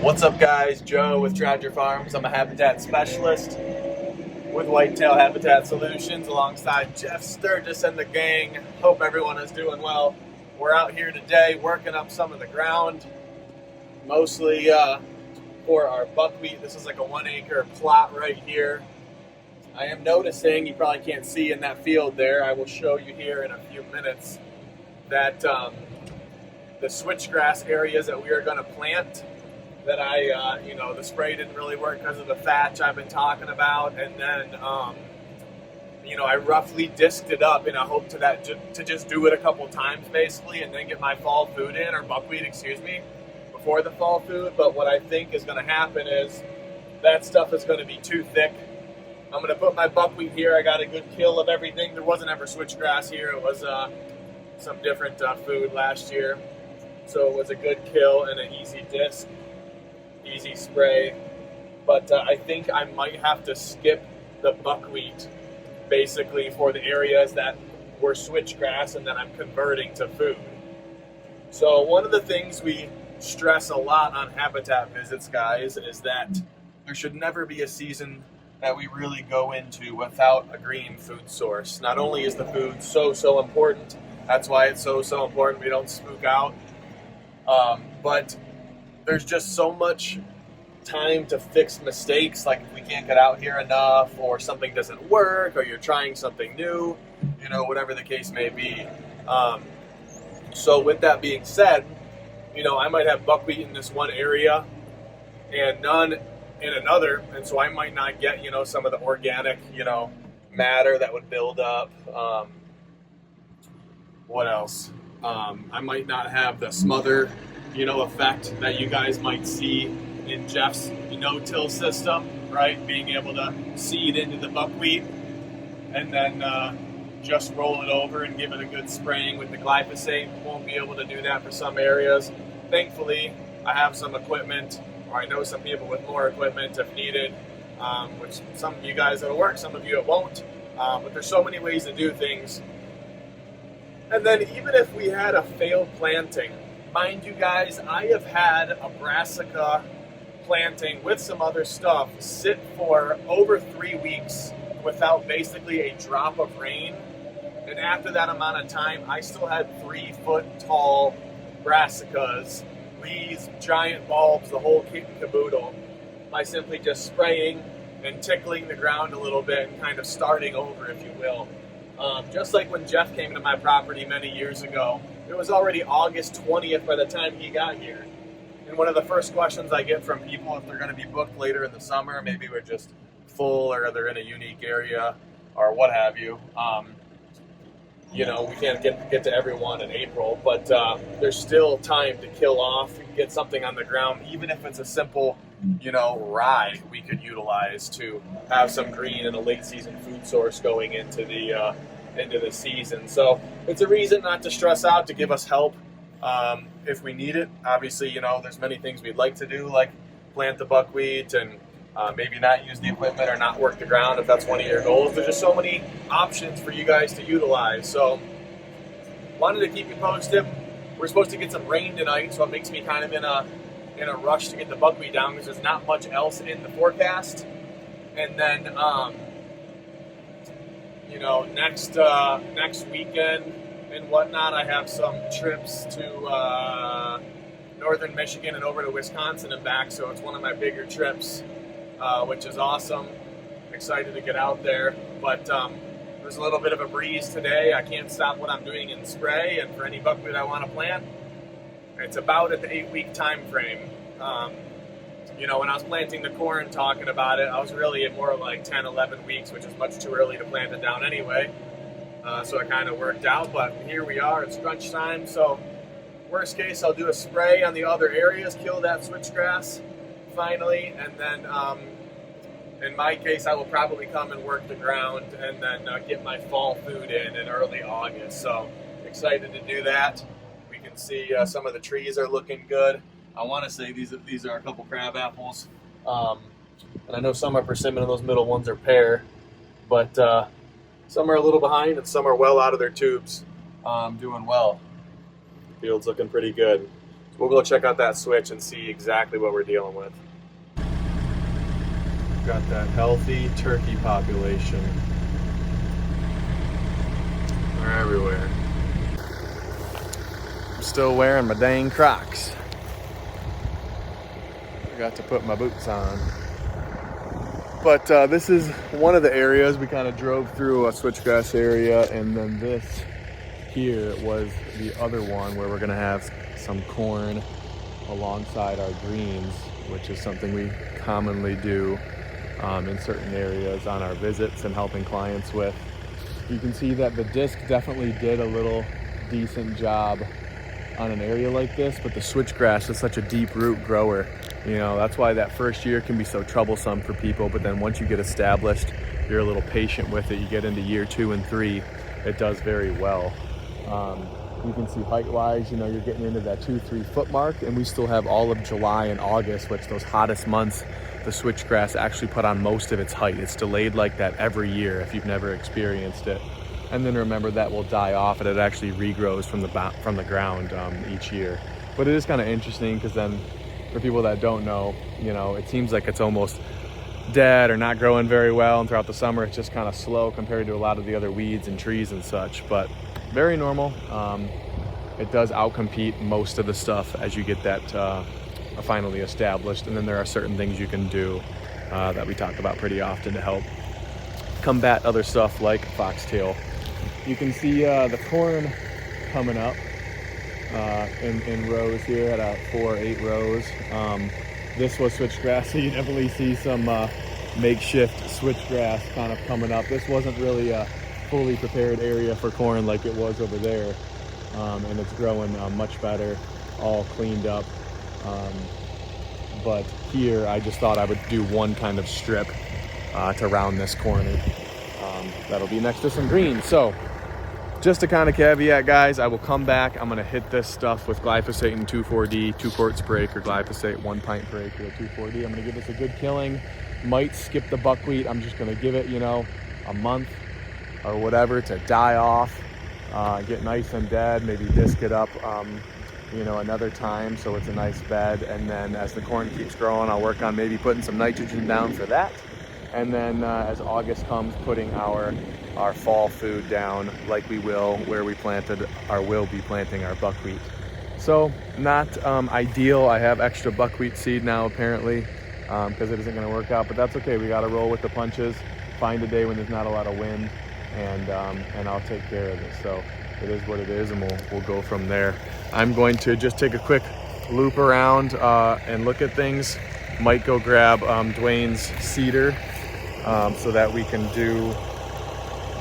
What's up, guys? Joe with Trout Farms. I'm a habitat specialist with Whitetail Habitat Solutions alongside Jeff Sturgis and the gang. Hope everyone is doing well. We're out here today working up some of the ground, mostly for our buckwheat. This is like a 1 acre plot right here. I am noticing, you probably can't see in that field there, I will show you here in a few minutes, that the switchgrass areas that we are going to plant, that the spray didn't really work because of the thatch I've been talking about, and then, I roughly disked it up in a hope to just do it a couple times basically, and then get my fall food in, or buckwheat, excuse me, before the fall food. But what I think is going to happen is that stuff is going to be too thick. I'm going to put my buckwheat here. I got a good kill of everything. There wasn't ever switchgrass here. It was some different food last year, so it was a good kill and an easy disc. Easy spray, but I think I might have to skip the buckwheat basically for the areas that were switchgrass and that I'm converting to food. So one of the things we stress a lot on habitat visits, guys, is that there should never be a season that we really go into without a green food source. Not only is the food so important, that's why it's so important we don't spook out, but there's just so much time to fix mistakes, like if we can't get out here enough, or something doesn't work, or you're trying something new, whatever the case may be. So with that being said, I might have buckwheat in this one area and none in another, and so I might not get, some of the organic, matter that would build up. What else? I might not have the smother effect that you guys might see in Jeff's no-till system, right? Being able to seed into the buckwheat and then just roll it over and give it a good spraying with the glyphosate. Won't be able to do that for some areas. Thankfully, I have some equipment, or I know some people with more equipment if needed, which some of you guys it'll work, some of you it won't. But there's so many ways to do things. And then even if we had a failed planting, mind you guys, I have had a brassica planting with some other stuff sit for over 3 weeks without basically a drop of rain. And after that amount of time, I still had 3-foot tall brassicas, leaves, giant bulbs, the whole kit and caboodle, by simply just spraying and tickling the ground a little bit and kind of starting over, if you will. Just like when Jeff came to my property many years ago, it was already August 20th by the time he got here. And one of the first questions I get from people, if they're going to be booked later in the summer, maybe we're just full or they're in a unique area or what have you. We can't get to everyone in April, but there's still time to kill off and get something on the ground, even if it's a simple, rye we could utilize to have some green and a late season food source going into the season. So it's a reason not to stress out, to give us help if we need it. Obviously, there's many things we'd like to do, like plant the buckwheat and maybe not use the equipment or not work the ground if that's one of your goals. There's just so many options for you guys to utilize. So wanted to keep you posted. We're supposed to get some rain tonight, so it makes me kind of in a rush to get the buckwheat down because there's not much else in the forecast. And then next weekend and whatnot, I have some trips to northern Michigan and over to Wisconsin and back, so it's one of my bigger trips, which is awesome. Excited to get out there, but there's a little bit of a breeze today. I can't stop what I'm doing in spray, and for any buckwheat I want to plant, it's about at the 8-week time frame. When I was planting the corn, talking about it, I was really at more like 10, 11 weeks, which is much too early to plant it down anyway. So it kind of worked out, but here we are, it's crunch time. So worst case, I'll do a spray on the other areas, kill that switchgrass finally, and then in my case, I will probably come and work the ground and then get my fall food in early August. So excited to do that. We can see some of the trees are looking good. I want to say these are a couple crab apples, and I know some are persimmon and those middle ones are pear, but some are a little behind and some are well out of their tubes, doing well. Field's looking pretty good. we'll go check out that switch and see exactly what we're dealing with. Got that healthy turkey population. They're everywhere. I'm still wearing my dang Crocs. Forgot to put my boots on. But this is one of the areas. We kind of drove through a switchgrass area, and then this here was the other one where we're gonna have some corn alongside our greens, which is something we commonly do in certain areas on our visits and helping clients with. You can see that the disc definitely did a little decent job on an area like this, but the switchgrass is such a deep root grower. You know, that's why that first year can be so troublesome for people, but then once you get established, you're a little patient with it. You get into year 2 and 3, it does very well. You can see height-wise, you know, you're getting into that 2-3 foot mark, and we still have all of July and August, which those hottest months, the switchgrass actually put on most of its height. It's delayed like that every year if you've never experienced it. And then remember that will die off and it actually regrows from the ground each year. But it is kind of interesting because then for people that don't know, you know, it seems like it's almost dead or not growing very well, and throughout the summer it's just kind of slow compared to a lot of the other weeds and trees and such, but very normal. It does outcompete most of the stuff as you get that finally established, and then there are certain things you can do that we talk about pretty often to help combat other stuff like foxtail. You can see the corn coming up in rows here at 4 or 8 rows. This was switchgrass, so you definitely see some makeshift switchgrass kind of coming up. This wasn't really a fully prepared area for corn like it was over there, and it's growing much better, all cleaned up. But here I just thought I would do one kind of strip to round this corner. That'll be next to some greens. So just a kind of caveat, guys, I will come back. I'm going to hit this stuff with glyphosate and 2,4-D, 2 quarts per acre glyphosate, 1 pint per acre of 2,4-D. I'm going to give this a good killing. Might skip the buckwheat. I'm just going to give it, you know, a month or whatever to die off, get nice and dead, maybe disc it up, you know, another time so it's a nice bed. And then as the corn keeps growing, I'll work on maybe putting some nitrogen down for that. And then as August comes, putting our fall food down like we will where we planted or will be planting our buckwheat. So not ideal. I have extra buckwheat seed now apparently because it isn't going to work out, but that's okay. We got to roll with the punches, find a day when there's not a lot of wind, and I'll take care of this. So it is what it is, and we'll go from there. I'm going to just take a quick loop around and look at things. Might go grab Dwayne's cedar so that we can do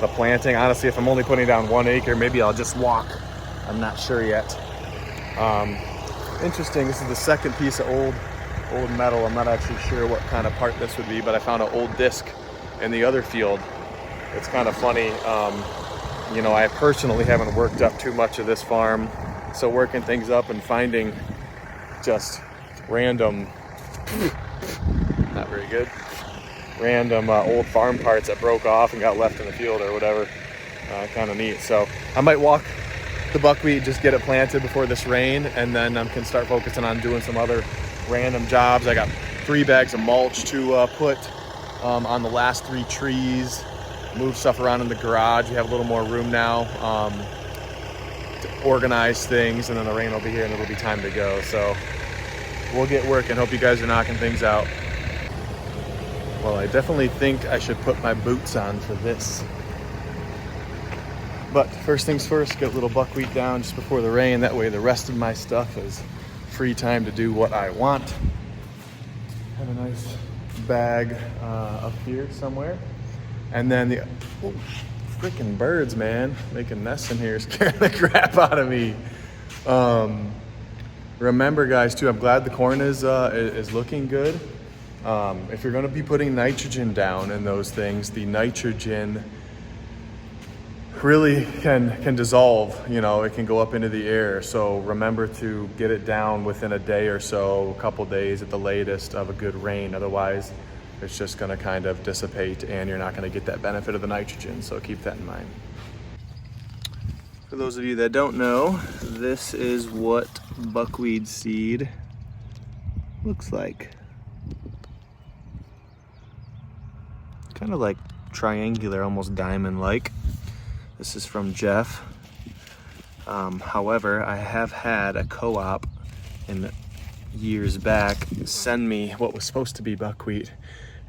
the planting. Honestly, if I'm only putting down 1 acre, maybe I'll just walk. I'm not sure yet. Interesting, this is the second piece of old metal. I'm not actually sure what kind of part this would be, but I found an old disc in the other field. It's kind of funny. You know, I personally haven't worked up too much of this farm, so working things up and finding just random, not very good, random old farm parts that broke off and got left in the field or whatever, kind of neat. So I might walk the buckwheat, just get it planted before this rain, and then can start focusing on doing some other random jobs. I got 3 bags of mulch to put on the last 3 trees, move stuff around in the garage. We have a little more room now to organize things, and then the rain will be here and it'll be time to go. So we'll get working. Hope you guys are knocking things out. Well, I definitely think I should put my boots on for this. But first things first, get a little buckwheat down just before the rain. That way the rest of my stuff is free time to do what I want. Have a nice bag up here somewhere. And then the freaking birds, man, making nests in here, scaring the crap out of me. Remember, guys, too, I'm glad the corn is looking good. If you're going to be putting nitrogen down in those things, the nitrogen really can dissolve. You know, it can go up into the air. So remember to get it down within a day or so, a couple days at the latest of a good rain. Otherwise, it's just going to kind of dissipate and you're not going to get that benefit of the nitrogen. So keep that in mind. For those of you that don't know, this is what buckwheat seed looks like. Kind of like triangular, almost diamond-like. This is from Jeff. However, I have had a co-op in years back send me what was supposed to be buckwheat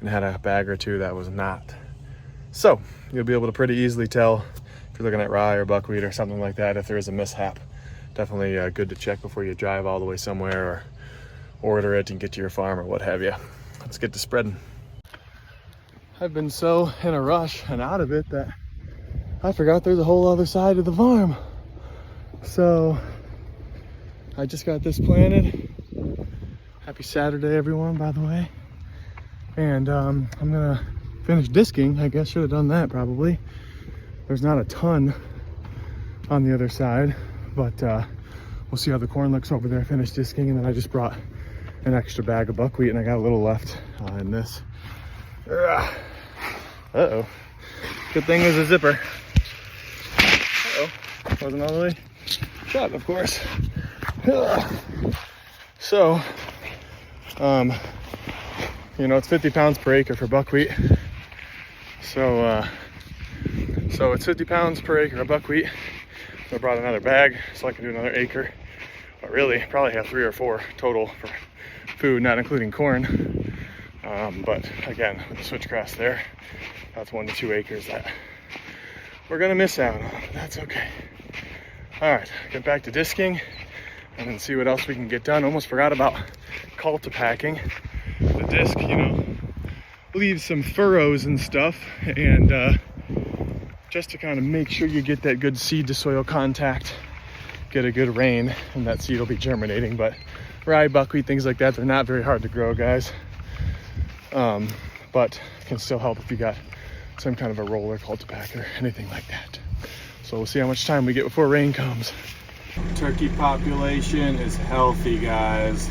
and had a bag or two that was not. So you'll be able to pretty easily tell if you're looking at rye or buckwheat or something like that if there is a mishap. Definitely good to check before you drive all the way somewhere or order it and get to your farm or what have you. Let's get to spreading. I've been so in a rush and out of it that I forgot there's a whole other side of the farm. So I just got this planted. Happy Saturday, everyone, by the way. And I'm gonna finish disking. I guess should have done that probably. There's not a ton on the other side, but we'll see how the corn looks over there. Finish disking, and then I just brought an extra bag of buckwheat, and I got a little left in this. Uh-oh. Good thing there's a zipper. Uh-oh. Wasn't all the way shut, of course. So, you know, it's 50 pounds per acre for buckwheat. So it's 50 pounds per acre of buckwheat. I brought another bag so I can do another acre. But really, probably have 3 or 4 total for food, not including corn. But again, with the switchgrass there, that's 1 to 2 acres that we're gonna miss out on. That's okay. All right, get back to disking and then see what else we can get done. Almost forgot about cultipacking. The disc, you know, leaves some furrows and stuff, and just to kind of make sure you get that good seed to soil contact, get a good rain, and that seed will be germinating. But rye, buckwheat, things like that, they're not very hard to grow, guys. But can still help if you got some kind of a roller cultipacker, anything like that. So we'll see how much time we get before rain comes. Turkey population is healthy, guys.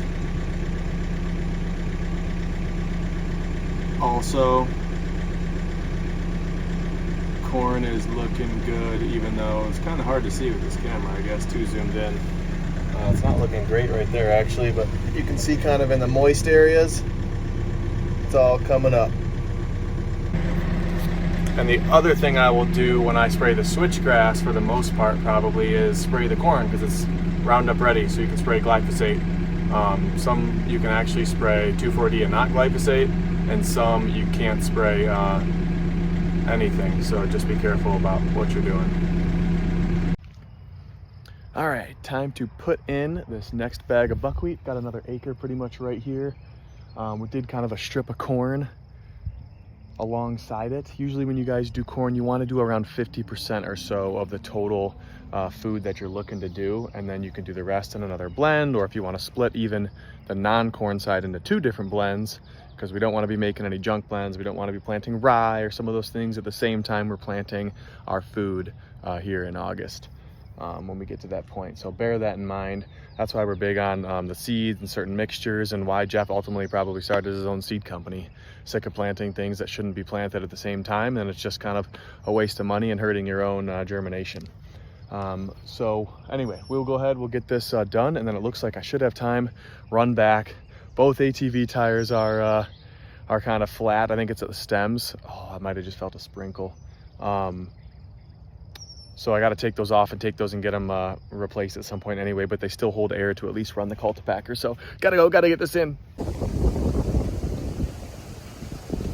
Also, corn is looking good, even though it's kind of hard to see with this camera, I guess, too zoomed in. It's not looking great right there, actually, but you can see kind of in the moist areas, it's all coming up. And the other thing I will do when I spray the switchgrass, for the most part probably, is spray the corn, because it's Roundup ready, so you can spray glyphosate. Some you can actually spray 2,4-D and not glyphosate, and some you can't spray anything, so just be careful about what you're doing. All right, time to put in this next bag of buckwheat. Got another acre pretty much right here. We did kind of a strip of corn alongside it. Usually when you guys do corn, you want to do around 50% or so of the total food that you're looking to do, and then you can do the rest in another blend, or if you want to split even the non-corn side into 2 different blends, because we don't want to be making any junk blends. We don't want to be planting rye or some of those things at the same time we're planting our food here in August when we get to that point. So bear that in mind. That's why we're big on the seeds and certain mixtures, and why Jeff ultimately probably started his own seed company. Sick of planting things that shouldn't be planted at the same time, and it's just kind of a waste of money and hurting your own germination. So anyway, we'll go ahead, we'll get this done, and then it looks like I should have time, run back. Both ATV tires are kind of flat. I think it's at the stems. Oh, I might have just felt a sprinkle. So I got to take those off and take those and get them replaced at some point anyway, but they still hold air to at least run the cultipacker. So gotta go, gotta get this in.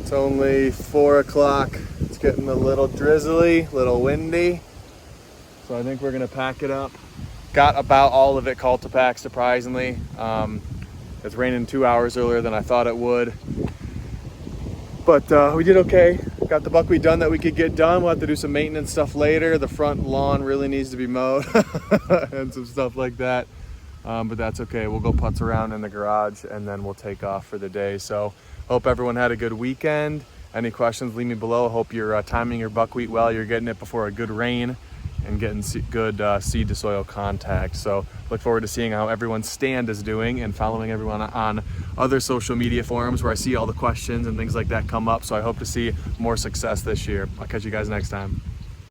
It's only 4 o'clock. It's getting a little drizzly, a little windy. So I think we're gonna pack it up. Got about all of it cultipacked, surprisingly. It's raining 2 hours earlier than I thought it would. But we did okay. Got the buckwheat done that we could get done. We'll have to do some maintenance stuff later. The front lawn really needs to be mowed and some stuff like that. But that's okay. We'll go putz around in the garage and then we'll take off for the day. So hope everyone had a good weekend. Any questions, leave me below. Hope you're timing your buckwheat well. You're getting it before a good rain and getting good seed to soil contact. So look forward to seeing how everyone's stand is doing and following everyone on other social media forums where I see all the questions and things like that come up. So I hope to see more success this year. I'll catch you guys next time.